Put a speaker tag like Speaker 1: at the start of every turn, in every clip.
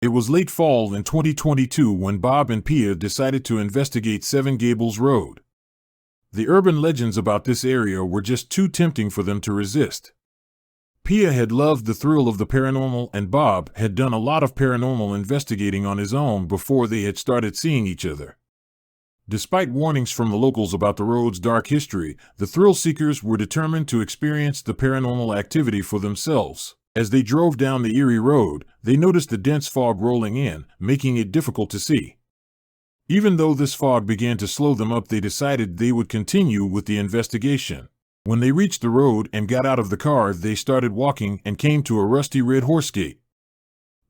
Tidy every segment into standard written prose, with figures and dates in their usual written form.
Speaker 1: It was late fall in 2022 when Bob and Pia decided to investigate Seven Gables Road. The urban legends about this area were just too tempting for them to resist. Pia had loved the thrill of the paranormal, and Bob had done a lot of paranormal investigating on his own before they had started seeing each other. Despite warnings from the locals about the road's dark history, the thrill-seekers were determined to experience the paranormal activity for themselves. As they drove down the eerie road, they noticed the dense fog rolling in, making it difficult to see. Even though this fog began to slow them up, they decided they would continue with the investigation. When they reached the road and got out of the car, they started walking and came to a rusty red horse gate.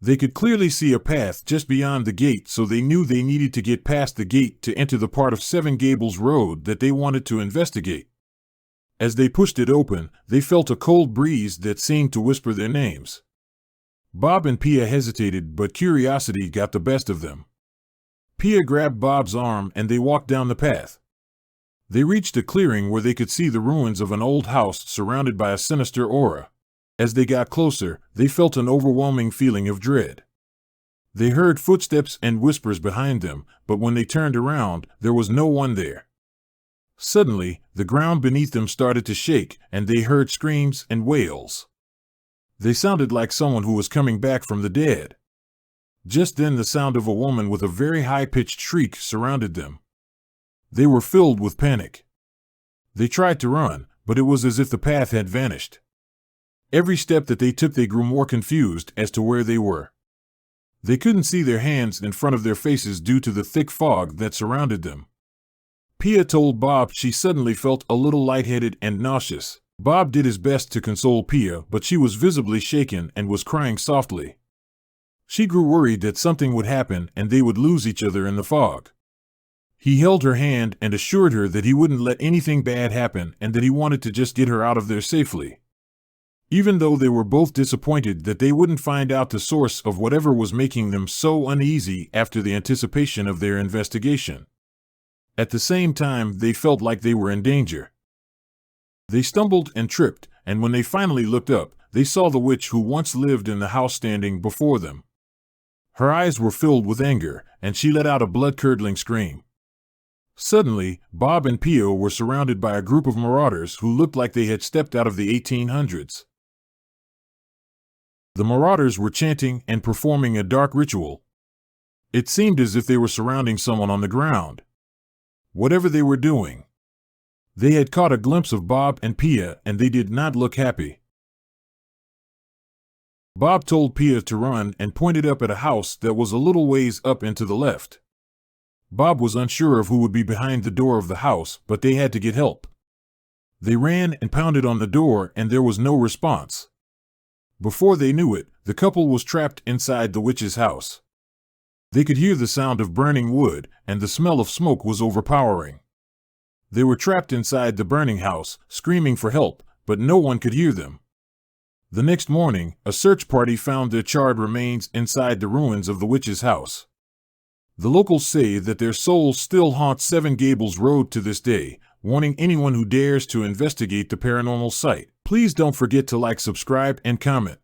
Speaker 1: They could clearly see a path just beyond the gate, so they knew they needed to get past the gate to enter the part of Seven Gables Road that they wanted to investigate. As they pushed it open, they felt a cold breeze that seemed to whisper their names. Bob and Pia hesitated, but curiosity got the best of them. Pia grabbed Bob's arm and they walked down the path. They reached a clearing where they could see the ruins of an old house surrounded by a sinister aura. As they got closer, they felt an overwhelming feeling of dread. They heard footsteps and whispers behind them, but when they turned around, there was no one there. Suddenly, the ground beneath them started to shake, and they heard screams and wails. They sounded like someone who was coming back from the dead. Just then, the sound of a woman with a very high-pitched shriek surrounded them. They were filled with panic. They tried to run, but it was as if the path had vanished. Every step that they took, they grew more confused as to where they were. They couldn't see their hands in front of their faces due to the thick fog that surrounded them. Pia told Bob she suddenly felt a little lightheaded and nauseous. Bob did his best to console Pia, but she was visibly shaken and was crying softly. She grew worried that something would happen and they would lose each other in the fog. He held her hand and assured her that he wouldn't let anything bad happen and that he wanted to just get her out of there safely. Even though they were both disappointed that they wouldn't find out the source of whatever was making them so uneasy after the anticipation of their investigation. At the same time, they felt like they were in danger. They stumbled and tripped, and when they finally looked up, they saw the witch who once lived in the house standing before them. Her eyes were filled with anger, and she let out a blood-curdling scream. Suddenly, Bob and Pia were surrounded by a group of marauders who looked like they had stepped out of the 1800s. The marauders were chanting and performing a dark ritual. It seemed as if they were surrounding someone on the ground. Whatever they were doing, they had caught a glimpse of Bob and Pia, and they did not look happy. Bob told Pia to run and pointed up at a house that was a little ways up and to the left. Bob was unsure of who would be behind the door of the house, but they had to get help. They ran and pounded on the door, and there was no response. Before they knew it, the couple was trapped inside the witch's house. They could hear the sound of burning wood, and the smell of smoke was overpowering. They were trapped inside the burning house, screaming for help, but no one could hear them. The next morning, a search party found their charred remains inside the ruins of the witch's house. The locals say that their souls still haunt Seven Gables Road to this day, warning anyone who dares to investigate the paranormal site. Please don't forget to like, subscribe, and comment.